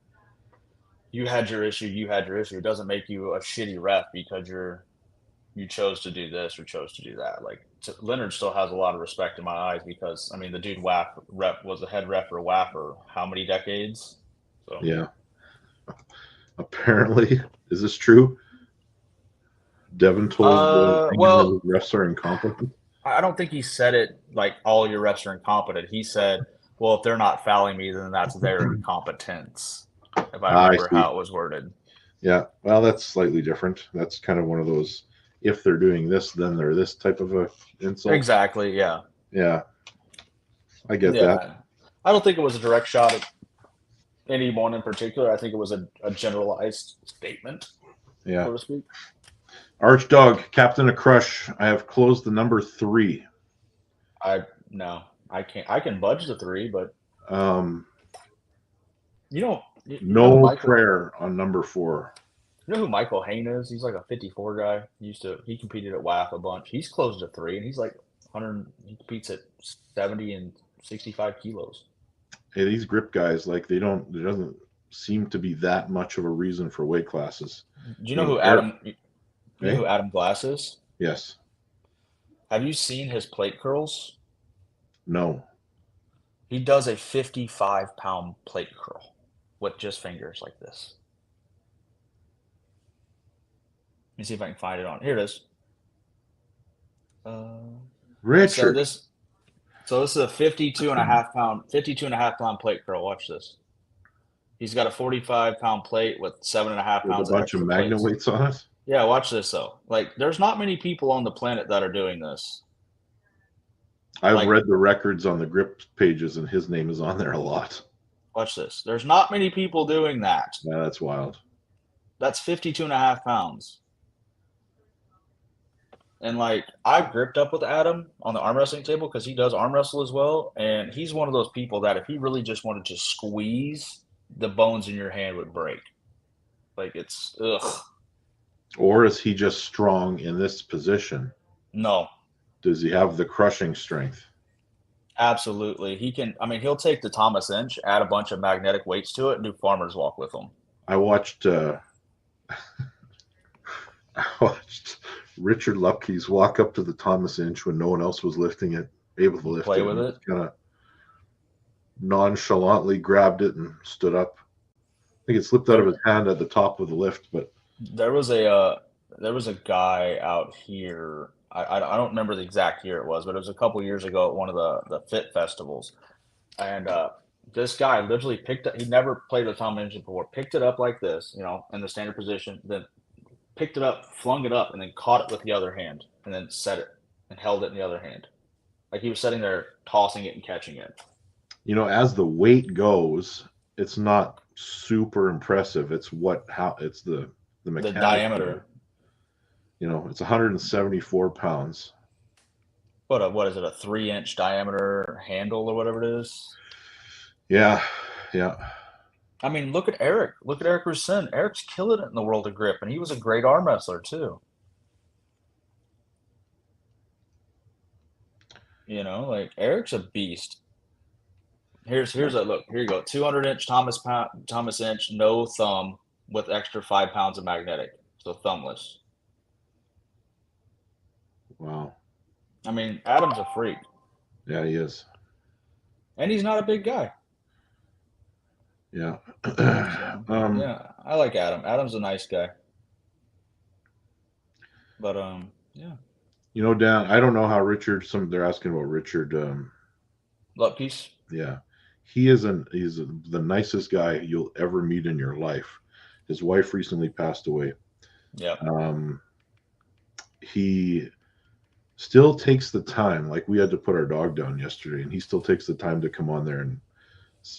You had your issue. You had your issue. It doesn't make you a shitty ref because you chose to do this or chose to do that. Like Leonard still has a lot of respect in my eyes because I mean the dude rep was the head ref for WAF for how many decades? So Yeah. Apparently, is this true? Devin told well, the refs are incompetent. I don't think he said it like all your refs are incompetent. He said, "Well, if they're not fouling me, then that's their incompetence." If I I remember see. how it was worded. Yeah. Well, that's slightly different. That's kind of one of those. If they're doing this, then they're this type of a insult. Exactly. Yeah. Yeah. I get that. Yeah. I don't think it was a direct shot at anyone in particular. I think it was a generalized statement, Yeah. so to speak. Archdog, Captain of Crush. I have closed the number 3. No, I can't. I can budge the 3, but Um, you know, no prayer on number 4. You know who Michael Hain is? He's like a 54 guy. He competed at WAF a bunch. He's closed at 3, and he's like 100. He competes at 70 and 65 kilos. Hey, these grip guys, like there doesn't seem to be that much of a reason for weight classes. Do you know who Adam? You know who Adam Glass is? Yes. Have you seen his plate curls? No. He does a 55-pound plate curl with just fingers like this. Let me see if I can find it on. Here it is. Richard. So this is a 52.5 pound plate curl. Watch this. He's got a 45-pound plate with 7.5 pounds with a bunch of magna weights on it. Yeah, watch this though. Like, there's not many people on the planet that are doing this. I've read the records on the grip pages, and his name is on there a lot. Watch this. There's not many people doing that. Yeah, that's wild. That's 52.5 pounds. And like I gripped up with Adam on the arm wrestling table because he does arm wrestle as well, and he's one of those people that if he really just wanted to squeeze, the bones in your hand would break. Like it's ugh. Or is he just strong in this position? No, Does he have the crushing strength? absolutely. He can. I mean, he'll take the Thomas Inch, add a bunch of magnetic weights to it, and do farmer's walk with them. I watched I watched Richard Lupke's walk up to the Thomas Inch when no one else was lifting it, able to lift Play it, with and it. just kind of nonchalantly grabbed it and stood up. I think it slipped out of his hand at the top of the lift, but There was a guy out here. I don't remember the exact year it was, but it was a couple years ago at one of the fit festivals, and this guy literally picked up. He never played with Tom Engine before. Picked it up like this, in the standard position. Then picked it up, flung it up, and then caught it with the other hand, and then set it and held it in the other hand, like he was sitting there tossing it and catching it. as the weight goes, it's not super impressive. It's it's the The mechanics of it. diameter. It's 174 pounds. What is it? A 3-inch diameter handle or whatever it is. Yeah, yeah. I mean, look at Eric. Look at Eric Roussin. Eric's killing it in the world of grip, and he was a great arm wrestler too. Like Eric's a beast. Here's a look. Here you go. 200-inch Thomas Inch, no thumb, with extra 5 pounds of magnetic, so thumbless. Wow. I mean, Adam's a freak, Yeah, he is. and he's not a big guy. Yeah. So yeah, I like Adam. Adam's a nice guy, but yeah, Dan, I don't know how Richard. They're asking about Richard. luck piece. Yeah, he's the nicest guy you'll ever meet in your life. His wife recently passed away. Yeah, He still takes the time. Like we had to put our dog down yesterday, and he still takes the time to come on there and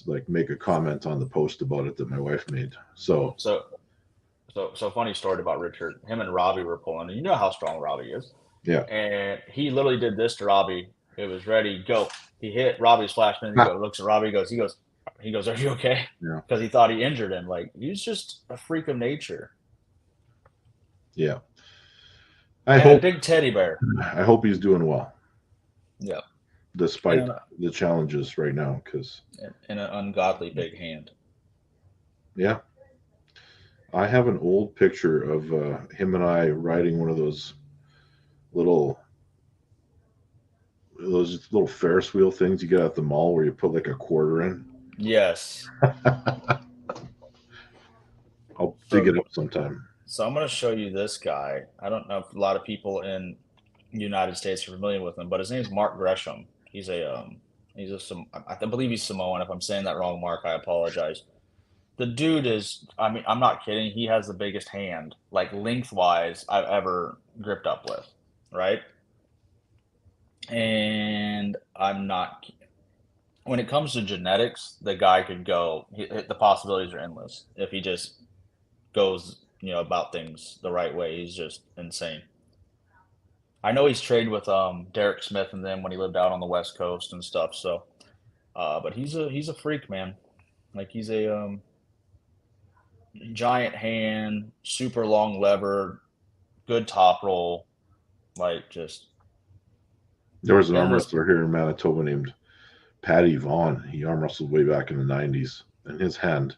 like make a comment on the post about it that my wife made. So so funny story about Richard. Him and Robbie were pulling, and you know how strong Robbie is. yeah, And he literally did this to Robbie. It was ready, go. He hit Robbie's flash pin. He looks at Robbie, he goes, are you okay? Yeah. Because he thought he injured him. Like he's just a freak of nature. Yeah. A big teddy bear. I hope he's doing well. Yeah. Despite the challenges right now, because in an ungodly big hand. Yeah. I have an old picture of him and I riding one of those little Ferris wheel things you get at the mall where you put like a quarter in. Yes. I'll dig it up sometime. So I'm going to show you this guy. I don't know if a lot of people in the United States are familiar with him, but his name is Mark Gresham. I believe he's Samoan. If I'm saying that wrong, Mark, I apologize. The dude is, I mean, I'm not kidding. He has the biggest hand, like lengthwise, I've ever gripped up with, right? And when it comes to genetics, the guy could go, the possibilities are endless. If he just goes, about things the right way, he's just insane. I know he's trained with Derek Smith and them when he lived out on the West Coast and stuff. So, but he's a freak, man. Like he's a giant hand, super long lever, good top roll, like just. There was an arm wrestler here in Manitoba named Patty Vaughn. He arm wrestled way back in the 90s, and his hand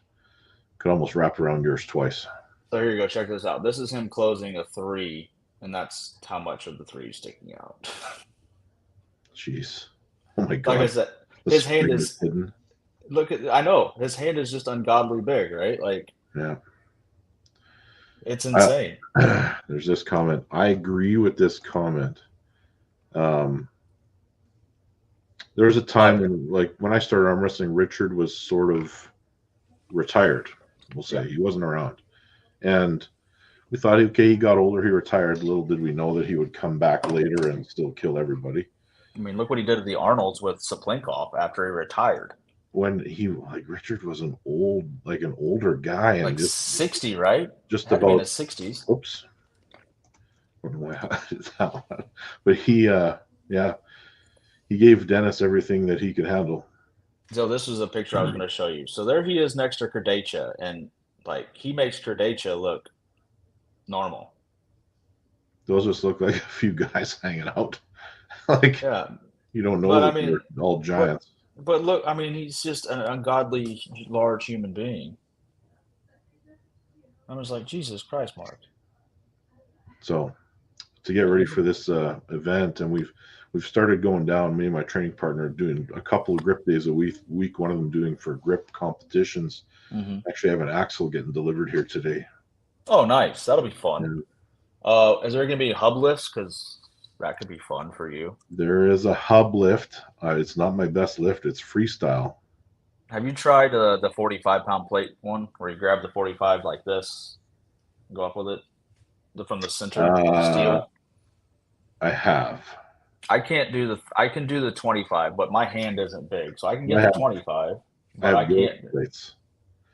could almost wrap around yours twice. So here you go. Check this out. This is him closing a 3, and that's how much of the 3 is sticking out. Jeez. Oh my God. Like I said, his hand is hidden. I know. His hand is just ungodly big, right? Like, yeah. It's insane. There's this comment. I agree with this comment. There was a time when I started arm wrestling, Richard was sort of retired. We'll say he wasn't around, and we thought, okay, he got older, he retired. Little did we know that he would come back later and still kill everybody. I mean, look what he did at the Arnolds with Saplinkov after he retired. When Richard was an older guy, and like just 60, right? Just Had about in his 60s. Oops. I don't know why I did that one. But yeah, he gave Dennis everything that he could handle. So this is a picture I was going to show you. So there he is next to Krdacha, and like he makes Krdacha look normal. Those just look like a few guys hanging out. Like Yeah, you don't know but I that they're mean, all but giants. but look, I mean, he's just an ungodly large human being. I was like, Jesus Christ, Mark. So to get ready for this event, and we've started going down. Me and my training partner are doing a couple of grip days a week. One of them doing for grip competitions. Mm-hmm. Actually, I have an axle getting delivered here today. Oh, nice. That'll be fun. And Is there going to be hub lifts? Because that could be fun for you. there is a hub lift. It's not my best lift. It's freestyle. Have you tried the 45-pound plate one, where you grab the 45 like this, and go up with it from the center Uh, steel? I have. I can't do the. I can do the 25, but my hand isn't big, so I can I get the have 25, I but I have ghost can't. plates.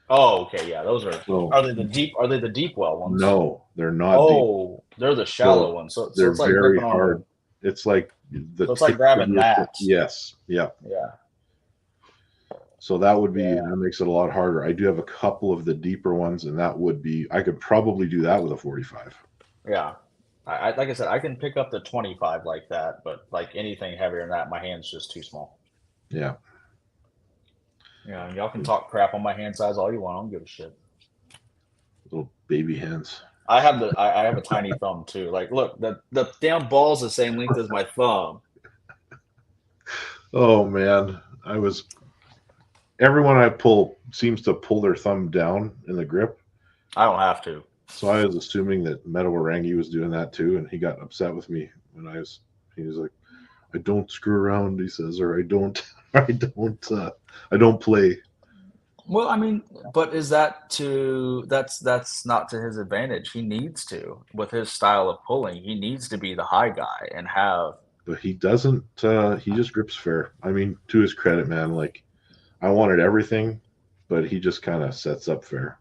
Oh, okay, yeah, those are. So Are they the deep? Are they the deep well ones? no, they're not deep. Oh, they're the So shallow ones. So they're it's like very gripping on hard. a. It's like the So it's like tip of grabbing your foot. that. Yes, yeah. Yeah, So that yeah. makes it a lot harder. I do have a couple of the deeper ones, and that would be I could probably do that with a 45. Yeah. Like I said, I can pick up the 25 like that, but like anything heavier than that, my hand's just too small. Yeah, Yeah, and y'all can talk crap on my hand size all you want. I don't give a shit. little baby hands. I have a tiny thumb too. Like, look, the damn ball's the same length as my thumb. Oh man, I was everyone I pull seems to pull their thumb down in the grip. I don't have to. So I was assuming that Meadow Warangi was doing that too, and he got upset with me when he was like, I don't screw around, he says, or I don't I don't play. Well, I mean, but is that's not to his advantage. He needs to, with his style of pulling, he needs to be the high guy and have. But he doesn't he just grips fair. I mean, to his credit, man, like I wanted everything, but he just kind of sets up fair.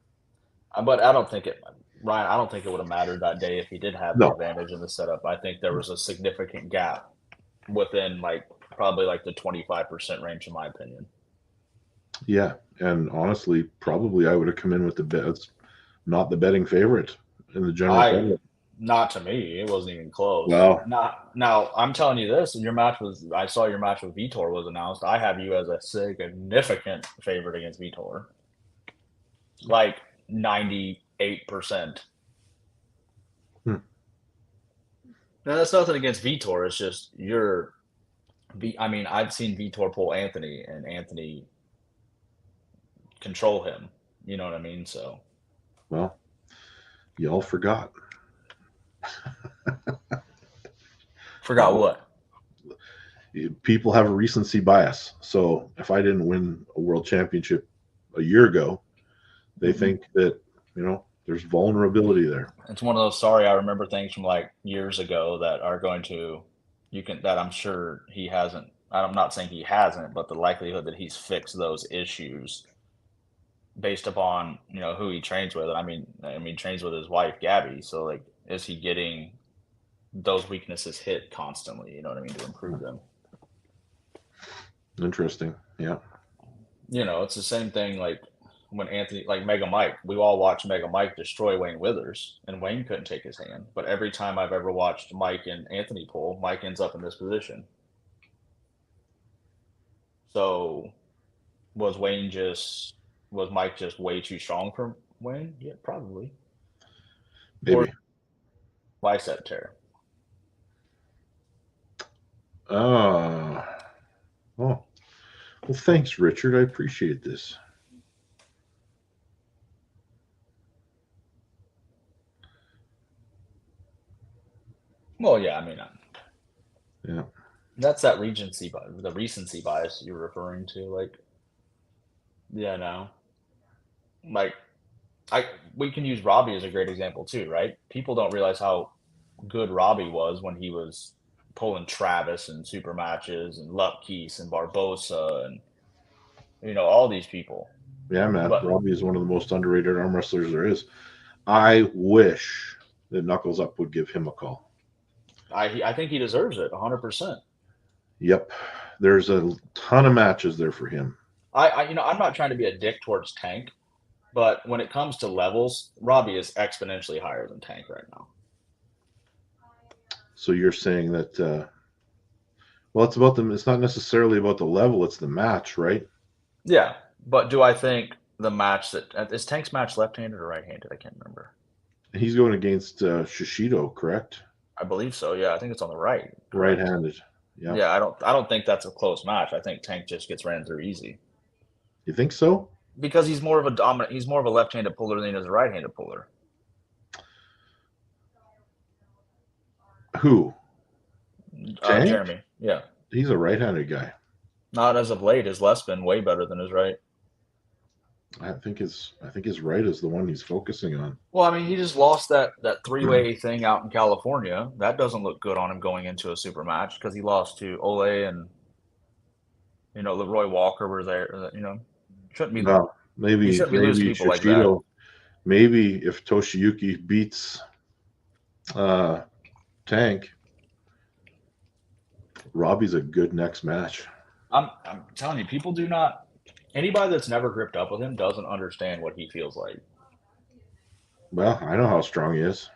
But I don't think it, Ryan. I don't think it would have mattered that day if he did have the No. advantage in the setup. I think there was a significant gap within like probably like the 25% range, in my opinion. Yeah. And honestly, probably I would have come in with the bets, not the betting favorite in the general I public. Not to me, it wasn't even close. Well, Not now. I'm telling you this, and your match was. I saw your match with Vitor was announced. I have you as a significant favorite against Vitor, like 98%. hmm, Now that's nothing against Vitor. It's just you're. I mean, I've seen Vitor pull Anthony, and Anthony control him. You know what I mean? So well, y'all forgot. forgot Uh, what. People have a recency bias. So if I didn't win a world championship a year ago, they Mm-hmm. think that, there's vulnerability there. It's one of those sorry I remember things from like years ago that are going to you can that I'm sure he hasn't. I'm not saying he hasn't, but the likelihood that he's fixed those issues based upon who he trains with. I mean, trains with his wife Gabby. So like, is he getting those weaknesses hit constantly? You know what I mean, to improve them. Interesting. Yeah. It's the same thing like when Anthony, like Mega Mike, we all watched Mega Mike destroy Wayne Withers, and Wayne couldn't take his hand. But every time I've ever watched Mike and Anthony pull, Mike ends up in this position. So was Mike just way too strong for Wayne? Yeah, probably. Or Maybe. bicep tear. Oh, well, thanks, Richard. I appreciate this. Well, yeah, I mean, Yeah. that's that the recency bias you're referring to. Like, yeah, no, like I we can use Robbie as a great example too, right? People don't realize how good Robbie was when he was pulling Travis and super matches and Lupkeese and Barbosa and all these people. Yeah, man. But Robbie is one of the most underrated arm wrestlers there is. I wish that Knuckles Up would give him a call. I think he deserves it 100%. Yep. There's a ton of matches there for him. I'm not trying to be a dick towards Tank, but when it comes to levels, Robbie is exponentially higher than Tank right now. So you're saying that well, it's about them. It's not necessarily about the level; it's the match, right? Yeah, but do I think the match that is Tank's match left-handed or right-handed? I can't remember. He's going against Shishido, correct? I believe so. Yeah, I think it's on the right. Correct. Right-handed. Yeah. Yeah, I don't think that's a close match. I think Tank just gets ran through easy You think so? because he's more of a dominant. He's more of a left-handed puller than he is a right-handed puller. Who? Tank? Jeremy. Yeah, He's a right-handed guy. not as of late. His left's been way better than his right. I think his right is the one he's focusing on. Well, I mean, he just lost that three-way thing out in California. That doesn't look good on him going into a super match because he lost to Ole and Leroy Walker were there. Shouldn't be. Well, You shouldn't be losing people like that. Shishido. Maybe if Toshiyuki beats Tank, Robbie's a good next match. I'm telling you, people do not. Anybody that's never gripped up with him doesn't understand what he feels like. Well, I know how strong he is.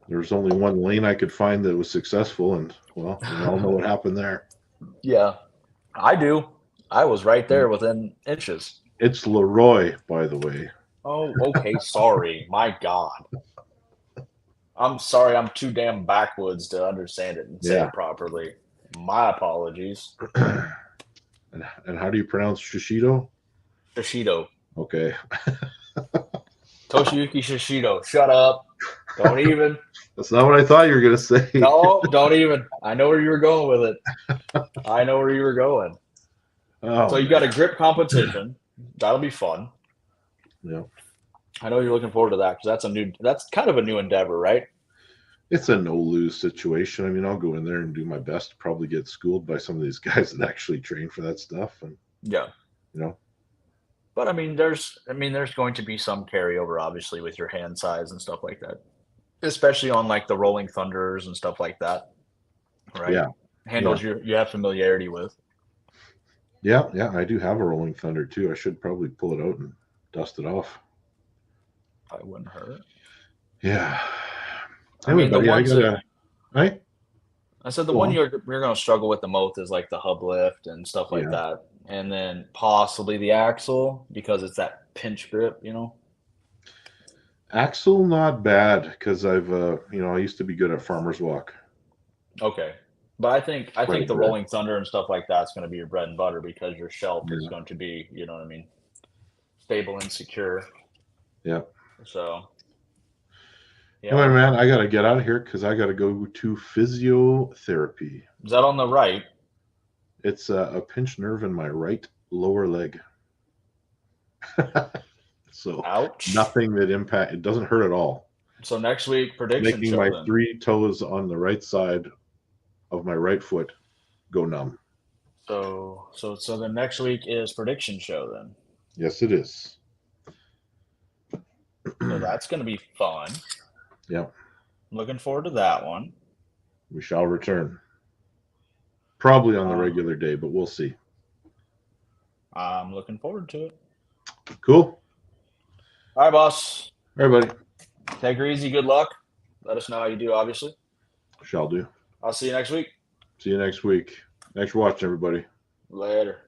There's only one lane I could find that was successful, and well, we all know what happened there. Yeah, I do. I was right there within inches. It's Leroy, by the way. Oh, okay. Sorry. My God. I'm sorry. I'm too damn backwoods to understand it and say it properly. My apologies. And how do you pronounce Shishido? Shishido. Okay. Toshiyuki Shishido. Shut up. Don't even. That's not what I thought you were going to say. No, don't even. I know where you were going with it. I know where you were going. Oh, so you got a grip competition. That'll be fun. Yeah. I know you're looking forward to that because that's kind of a new endeavor, right? It's a no-lose situation. I mean, I'll go in there and do my best to probably get schooled by some of these guys that actually train for that stuff. And yeah, But I mean, there's going to be some carryover, obviously, with your hand size and stuff like that, especially on like the Rolling Thunders and stuff like that, right? Yeah, handles you have familiarity with. Yeah, I do have a Rolling Thunder too. I should probably pull it out and dust it off. Probably wouldn't hurt. Yeah. I mean, the ones right? I said the one you're going to struggle with the most is like the hub lift and stuff like that, and then possibly the axle because it's that pinch grip, Axle not bad because I've I used to be good at farmer's walk. Okay, but I think the Rolling Thunder and stuff like that's going to be your bread and butter because your shelf is going to be, stable and secure. Yeah. So. Yeah. Anyway, man, I got to get out of here because I got to go to physiotherapy. Is that on the right? It's a pinched nerve in my right lower leg. So ouch. Nothing that it doesn't hurt at all. So next week, prediction making show my then. 3 toes on the right side of my right foot go numb. So the next week is prediction show then. Yes, it is. So that's going to be fun. Yeah. Looking forward to that one. We shall return. Probably on the regular day, but we'll see. I'm looking forward to it. Cool. All right, boss. All right, buddy. Take her easy. Good luck. Let us know how you do, obviously. Shall do. I'll see you next week. See you next week. Thanks for watching, everybody. Later.